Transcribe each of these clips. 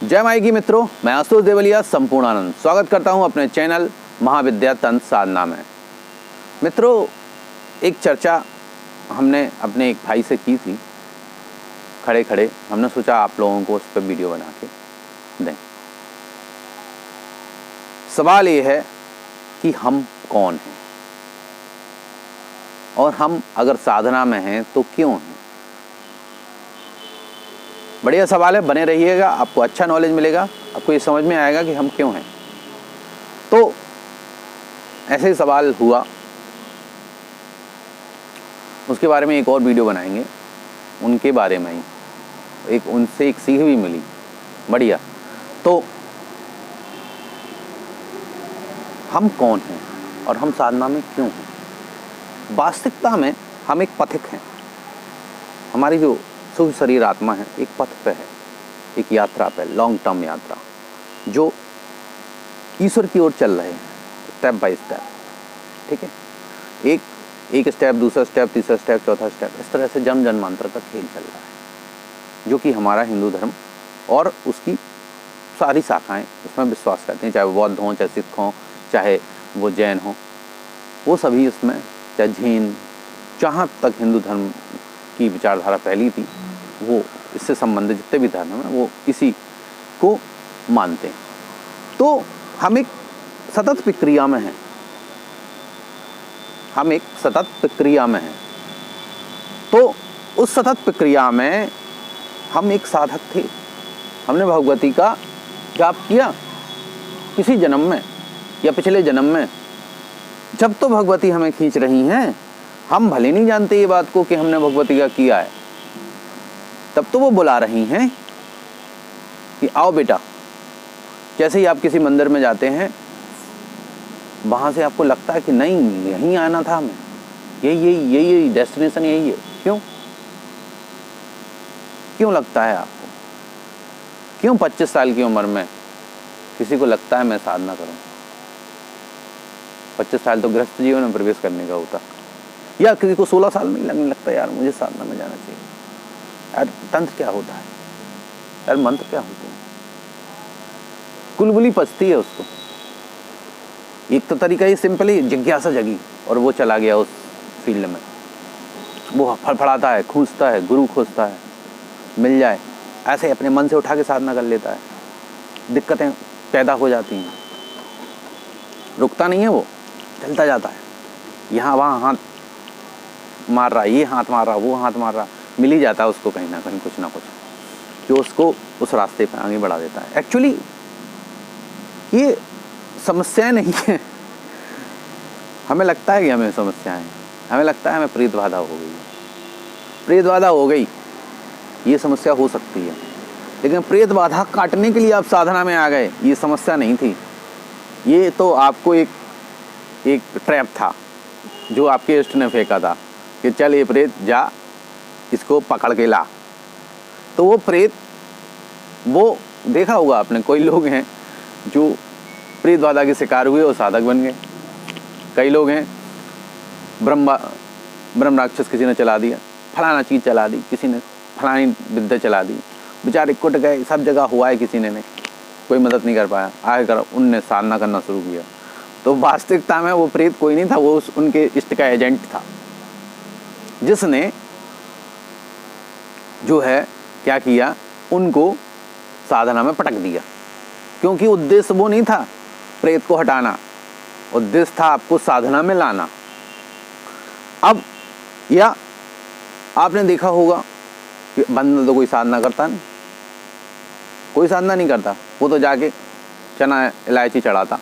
जय माई की मित्रों, मैं आशुतोष देवलिया संपूर्णानंद स्वागत करता हूं अपने चैनल महाविद्या तंत्र साधना में। मित्रों, एक चर्चा हमने अपने एक भाई से की थी। खड़े खड़े हमने सोचा आप लोगों को उस पर वीडियो बना के दें। सवाल ये है कि हम कौन हैं और हम अगर साधना में हैं तो क्यों हैं। बढ़िया सवाल है, बने रहिएगा, आपको अच्छा नॉलेज मिलेगा, आपको ये समझ में आएगा कि हम क्यों हैं। तो ऐसे ही सवाल हुआ, उसके बारे में एक और वीडियो बनाएंगे, उनके बारे में ही उनसे एक सीख भी मिली बढ़िया। तो हम कौन हैं और हम साधना में क्यों हैं। वास्तविकता में हम एक पथिक हैं। हमारी जो शुभ शरीर आत्मा है एक पथ पे है, एक यात्रा पे, लॉन्ग टर्म यात्रा जो ईश्वर की ओर चल रहे हैं, स्टेप बाय स्टेप। ठीक है, एक स्टेप, दूसरा स्टेप, तीसरा स्टेप, चौथा स्टेप, इस तरह से जन्म जन्मांतर का खेल चल रहा है, जो कि हमारा हिंदू धर्म और उसकी सारी शाखाएं उसमें विश्वास करते हैं। चाहे वो बौद्ध हों, चाहे सिख हों, चाहे वो जैन हों, वो सभी इसमें, चाहे जैन, जहाँ तक हिंदू धर्म की विचारधारा फैली थी, वो इससे संबंधित जितने भी धर्म हैं वो इसी को मानते हैं। तो हम एक सतत प्रक्रिया में हैं, हम एक सतत प्रक्रिया में हैं। तो उस सतत प्रक्रिया में हम एक साधक थे। हमने भगवती का जाप किया किसी जन्म में या पिछले जन्म में। जब तो भगवती हमें खींच रही हैं, हम भले नहीं जानते ये बात को कि हमने भगवती का किया है, तब तो वो बुला रही हैं कि आओ बेटा। जैसे ही आप किसी मंदिर में जाते हैं, वहां से आपको लगता है कि नहीं, यहीं आना था हमें, यही डेस्टिनेशन यही है। क्यों लगता है आपको? क्यों 25 साल की उम्र में किसी को लगता है मैं साधना करूं? 25 साल तो गृहस्थ जीवन में प्रवेश करने का होता, या किसी को 16 साल में लगने लगता है यार मुझे साधना में जाना चाहिए। यार तंत्र क्या होता है, यार मंत्र क्या होते हैं। कुलबुली पचती है उसको। एक तो तरीका ये सिंपल ही जिज्ञासा जगी और वो चला गया उस फील्ड में। वो फड़फड़ाता है, खोजता है, गुरु खोजता है, मिल जाए, ऐसे अपने मन से उठा के साधना कर लेता है। दिक्कतें पैदा हो जाती हैं, रुकता नहीं है, वो चलता जाता है। यहाँ वहाँ हाथ मार रहा, ये हाथ मार रहा, वो हाथ मार रहा, मिल ही जाता है उसको कहीं ना कहीं कुछ ना कुछ जो उसको उस रास्ते पर आगे बढ़ा देता है। एक्चुअली ये समस्याएं नहीं है। हमें लगता है कि हमें समस्याएं हैं, हमें लगता है हमें प्रेत बाधा हो गई, प्रेत बाधा हो गई, ये समस्या हो सकती है। लेकिन प्रेत बाधा काटने के लिए आप साधना में आ गए, ये समस्या नहीं थी। ये तो आपको एक ट्रैप था जो आपके इष्ट ने फेंका था कि चल ये प्रेत जा, इसको पकड़ के ला। तो वो प्रेत, वो देखा होगा आपने, कोई लोग हैं जो प्रेत बाधा के शिकार हुए और साधक बन गए। कई लोग हैं ब्रह्म राक्षस किसी ने चला दिया, फलाना चीज़ चला दी, किसी ने फलानी विद्या चला दी, बेचारे कुट गए, सब जगह हुआ है, किसी ने नहीं, कोई मदद नहीं कर पाया। आकर उनने साधना करना शुरू किया। तो वास्तविकता में वो प्रेत कोई नहीं था, वो उनके इष्ट का एजेंट था, जिसने जो है क्या किया, उनको साधना में पटक दिया। क्योंकि उद्देश्य वो नहीं था प्रेत को हटाना, उद्देश्य था आपको साधना में लाना। अब या आपने देखा होगा कि बंदा तो कोई साधना करता नहीं, कोई साधना नहीं करता, वो तो जाके चना इलायची चढ़ाता,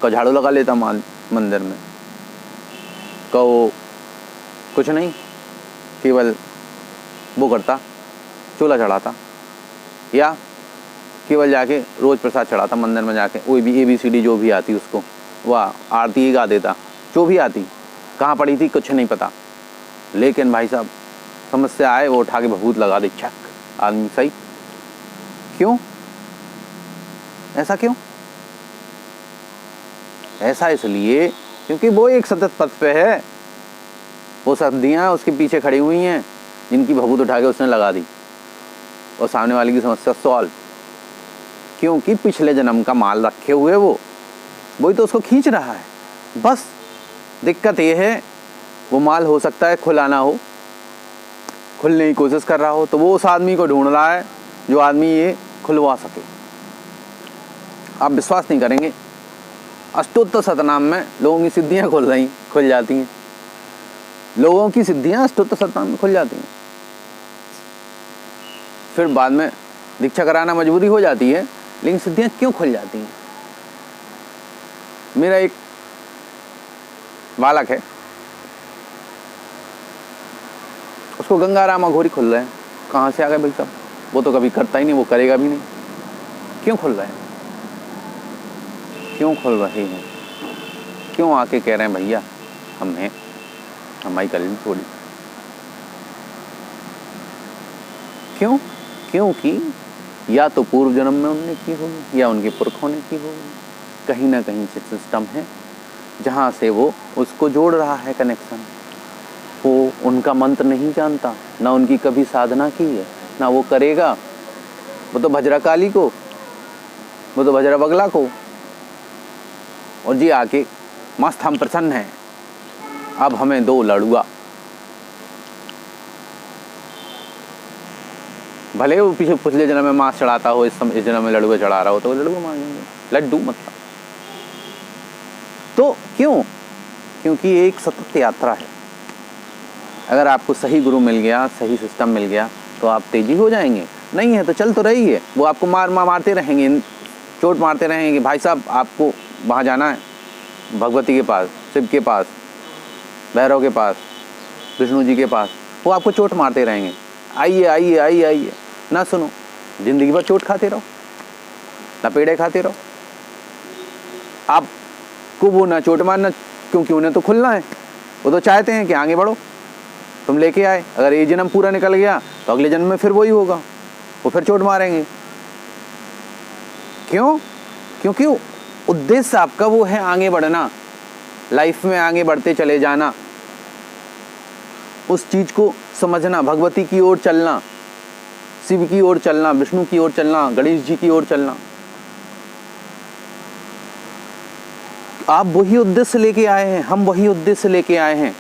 को झाड़ू लगा लेता मंदिर में, को कुछ नहीं, केवल वो करता, चूल्हा चढ़ाता, या केवल जाके रोज प्रसाद चढ़ाता मंदिर में जाके। वो भी ABCD जो भी आती उसको, वह आरती गा देता, जो भी आती, कहाँ पड़ी थी कुछ नहीं पता। लेकिन भाई साहब समस्या आए, वो उठा के भभूत लगा दे, छक, आदमी सही। क्यों? ऐसा क्यों? ऐसा इसलिए क्योंकि वो एक सतत पथ पे है। वो सदियाँ उसके पीछे खड़ी हुई हैं, जिनकी भभूत उठा के उसने लगा दी और सामने वाले की समस्या सॉल्व। क्योंकि पिछले जन्म का माल रखे हुए वही तो उसको खींच रहा है। बस दिक्कत ये है वो माल हो सकता है खुला ना हो, खुलने की कोशिश कर रहा हो, तो वो उस आदमी को ढूंढ रहा है जो आदमी ये खुलवा सके। आप विश्वास नहीं करेंगे, अष्टोत्तर शतनाम में लोगों की सिद्धियां खुल जाती हैं। लोगों की सिद्धियां अष्टोत्तर शतनाम में खुल जाती हैं। फिर बाद में दीक्षा कराना मजबूरी हो जाती है, लेकिन सिद्धियां क्यों खुल जाती हैं? मेरा एक बालक है, उसको गंगाराम अघोरी खुल रहे हैं। कहाँ से आ गए भाई साहब? वो तो कभी करता ही नहीं, वो करेगा भी नहीं। क्यों खुल रहे हैं? क्यों खुल रहे हैं? क्यों आके कह रहे हैं भैया हमने हमारी कर ली थोड़ी? क्यों? क्योंकि या तो पूर्व जन्म में उन्होंने की होगी या उनके पुरखों ने की होगी। कहीं ना कहीं से सिस्टम है जहाँ से वो उसको जोड़ रहा है कनेक्शन। वो उनका मंत्र नहीं जानता, ना उनकी कभी साधना की है, ना वो करेगा। वो तो भजराकाली को, वो तो भजरा बगला को, और जी आके मस्त हम प्रसन्न हैं, अब हमें दो लड़ुआ। भले वो पिछले जन्म में मांस चढ़ाता हो, इस जन्म में लड़ुआ चढ़ा रहा हो, तो वो लड़ुआ मांगेंगे, लड्डू मतलब। तो क्यों? क्योंकि एक सतत यात्रा है। अगर आपको सही गुरु मिल गया, सही सिस्टम मिल गया, तो आप तेजी हो जाएंगे। नहीं है तो चल तो रही है, वो आपको मारते रहेंगे, चोट मारते रहेंगे। भाई साहब आपको वहाँ जाना है, भगवती के पास, शिव के पास, भैरव के पास, विष्णु जी के पास, वो आपको चोट मारते रहेंगे। आइए आइए आइए आइए, ना सुनो, जिंदगी भर चोट खाते रहो, लपेड़े खाते रहो। आपको वो ना चोट मारना, क्योंकि उन्हें तो खुलना है। वो तो चाहते हैं कि आगे बढ़ो, तुम लेके आए। अगर ये जन्म पूरा निकल गया तो अगले जन्म में फिर वही होगा, वो फिर चोट मारेंगे। क्यों? क्योंकि उद्देश्य आपका वो है आगे बढ़ना, लाइफ में आगे बढ़ते चले जाना, उस चीज को समझना, भगवती की ओर चलना, शिव की ओर चलना, विष्णु की ओर चलना, गणेश जी की ओर चलना। आप वही उद्देश्य लेके आए हैं, हम वही उद्देश्य लेके आए हैं।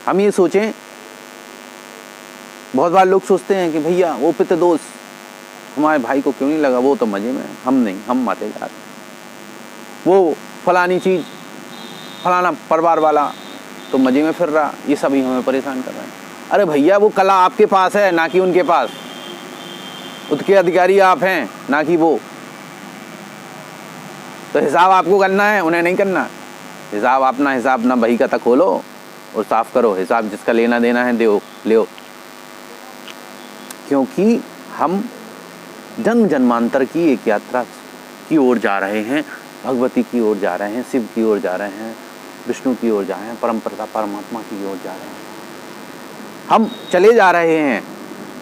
हम ये सोचें, बहुत बार लोग सोचते हैं कि भैया वो पिता दोष हमारे भाई को क्यों नहीं लगा, वो तो मजे में, हम नहीं, हम माते जा रहे हैं। वो फलानी चीज, फलाना परिवार वाला तो मजे में फिर रहा, ये सभी हमें परेशान कर रहे हैं। अरे भैया वो कला आपके पास है, ना कि उनके पास। उसके अधिकारी आप हैं, ना कि वो। तो हिसाब आपको करना है, उन्हें नहीं करना। हिसाब अपना हिसाब ना बही का तक खोलो और साफ करो। हिसाब जिसका लेना देना है दो, ले। क्योंकि हम जन्म जन्मांतर की एक यात्रा की ओर जा रहे हैं, भगवती की ओर जा रहे हैं, शिव की ओर जा रहे हैं, विष्णु की ओर जा रहे हैं, परमपिता परमात्मा की ओर जा रहे हैं। हम चले जा रहे हैं,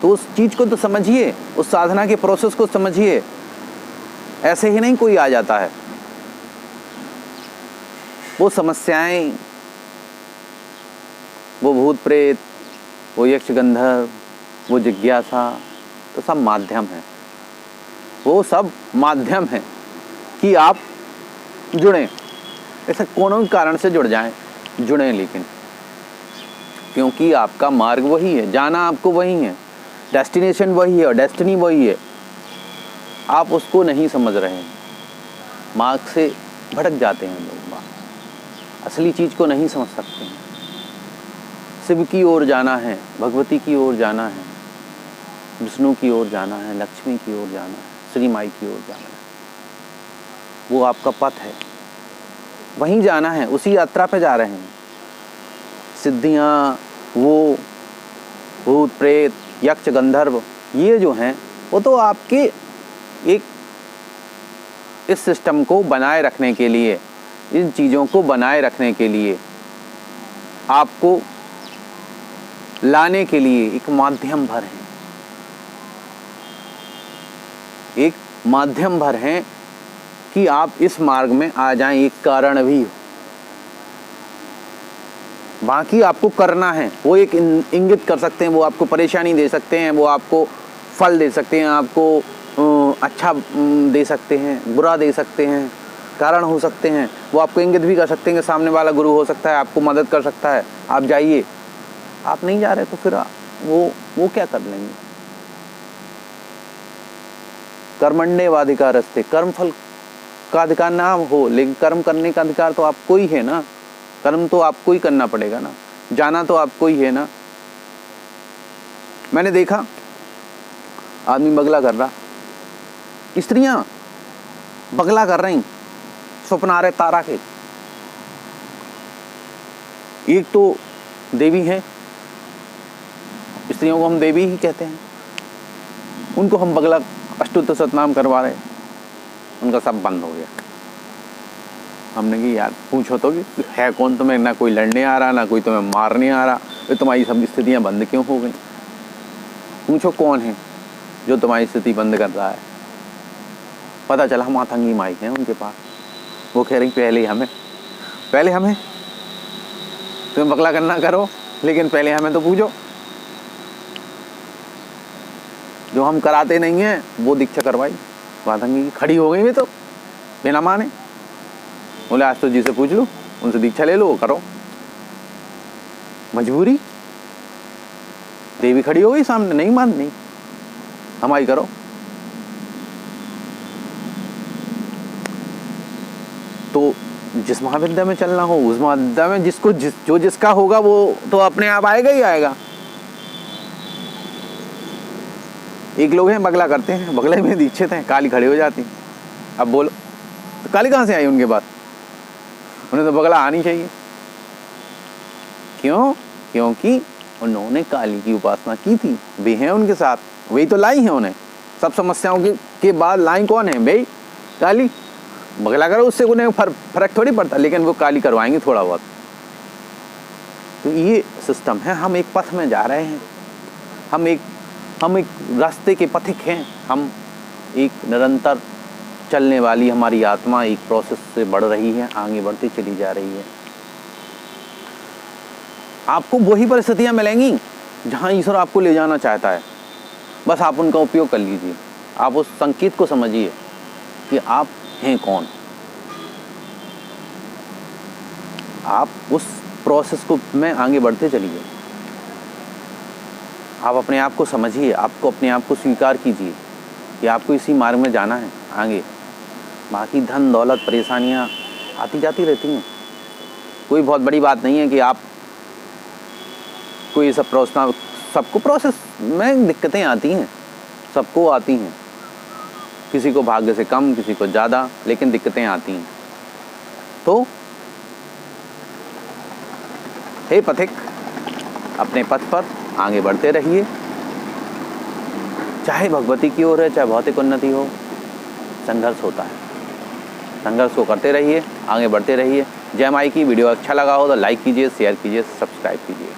तो उस चीज को तो समझिए, उस साधना के प्रोसेस को समझिए। ऐसे ही नहीं कोई आ जाता है। वो समस्याएं, वो भूत प्रेत, वो यक्ष गंधर्व, वो जिज्ञासा, तो सब माध्यम है। वो सब माध्यम है कि आप जुड़ें। ऐसे कोनो कारण से जुड़ जाएं, जुड़ें, लेकिन क्योंकि आपका मार्ग वही है, जाना आपको वही है, डेस्टिनेशन वही है और डेस्टिनी वही है। आप उसको नहीं समझ रहे हैं, मार्ग से भटक जाते हैं लोग, असली चीज को नहीं समझ सकते हैं। शिव की ओर जाना है, भगवती की ओर जाना है, विष्णु की ओर जाना है, लक्ष्मी की ओर जाना है, श्री माई की ओर जाना है। वो आपका पथ है, वहीं जाना है, उसी यात्रा पे जा रहे हैं। सिद्धियाँ, वो भूत प्रेत, यक्ष गंधर्व, ये जो हैं वो तो आपके एक इस सिस्टम को बनाए रखने के लिए, इन चीज़ों को बनाए रखने के लिए, आपको लाने के लिए एक माध्यम भर हैं, एक माध्यम भर हैं कि आप इस मार्ग में आ जाएं, एक कारण भी हो। बाकी आपको करना है, वो एक इंगित कर सकते हैं, वो आपको परेशानी दे सकते हैं, वो आपको फल दे सकते हैं, आपको अच्छा दे सकते हैं, बुरा दे सकते हैं, कारण हो सकते हैं, वो आपको इंगित भी कर सकते हैं कि सामने वाला गुरु हो सकता है, आपको मदद कर सकता है, आप जाइए। आप नहीं जा रहे तो फिर वो क्या कर लेंगे। कर्मण्येवाधिकारस्ते, कर्म फल का अधिकार ना हो, लेकिन कर्म करने का अधिकार तो आपको ही है ना। कर्म तो आपको ही करना पड़ेगा ना, जाना तो आपको ही है ना। मैंने देखा आदमी बगला कर रहा, स्त्रियां बगला कर रही, स्वप्न आ रहे तारा के। एक तो देवी हैं, स्त्रियों को हम देवी ही कहते हैं, उनको हम बगला अष्टोत्तर शतनाम करवा रहे, उनका सब बंद हो गया। हमने कहा यार पूछो तो कि है कौन तुम्हें, ना कोई लड़ने आ रहा, ना कोई तुम्हें मारने आ रहा, तो तुम्हारी सब स्थितियां बंद क्यों हो गई। पूछो कौन है जो तुम्हारी स्थिति बंद कर रहा है। पता चला मातंगी माई है उनके पास। वो कह रही पहले हमें तुम्हें बगला करना करो, लेकिन पहले हमें तो पूछो। जो हम कराते नहीं हैं वो दीक्षा करवाई मातंगी, खड़ी हो गई भी तो बिना माने। बोले आज तो जी से पूछ लो, उनसे दीक्षा ले लो, वो करो। मजबूरी, देवी खड़ी हो गई सामने, नहीं माननी, हमारी करो। तो जिस महाविद्या में चलना हो उस महाविद्या में जो जिसका होगा वो तो अपने आप आएगा ही आएगा। एक लोग हैं बगला करते हैं, बगले में दीक्षित हैं, काली खड़ी हो जाती। अब बोलो तो काली कहाँ से आई उनके पास, उन्हें तो बगला आनी चाहिए। क्यों? क्योंकि उन्होंने काली की उपासना की थी, वे हैं उनके साथ, वही तो लाई है उन्हें। सब समस्याओं के बाद लाई कौन है भाई? काली। बगला करो उससे उन्हें फर्क थोड़ी पड़ता, लेकिन वो काली करवाएंगे थोड़ा बहुत। तो ये सिस्टम है। हम एक पथ में जा रहे हैं, हम एक रास्ते के पथिक हैं। हम एक निरंतर चलने वाली हमारी आत्मा एक प्रोसेस से बढ़ रही है, आगे बढ़ती चली जा रही है। आपको वही परिस्थितियां मिलेंगी जहां ईश्वर आपको ले जाना चाहता है, बस आप उनका उपयोग कर लीजिए। आप उस संकेत को समझिए कि आप हैं कौन। आप उस प्रोसेस को में आगे बढ़ते चलिए। आप अपने आप को समझिए, आपको अपने आप को स्वीकार कीजिए कि आपको इसी मार्ग में जाना है आगे। बाकी धन दौलत परेशानियां आती जाती रहती हैं, कोई बहुत बड़ी बात नहीं है कि आप कोई सब सबको प्रोसेस में दिक्कतें आती हैं, सबको आती हैं। किसी को भाग्य से कम, किसी को ज़्यादा, लेकिन दिक्कतें आती हैं। तो हे पथिक, अपने पथ पर आगे बढ़ते रहिए। चाहे भगवती की ओर है, चाहे भौतिक उन्नति हो, संघर्ष होता है। संघर्ष को करते रहिए, आगे बढ़ते रहिए। जय माई की। वीडियो अच्छा लगा हो तो लाइक कीजिए, शेयर कीजिए, सब्सक्राइब कीजिए।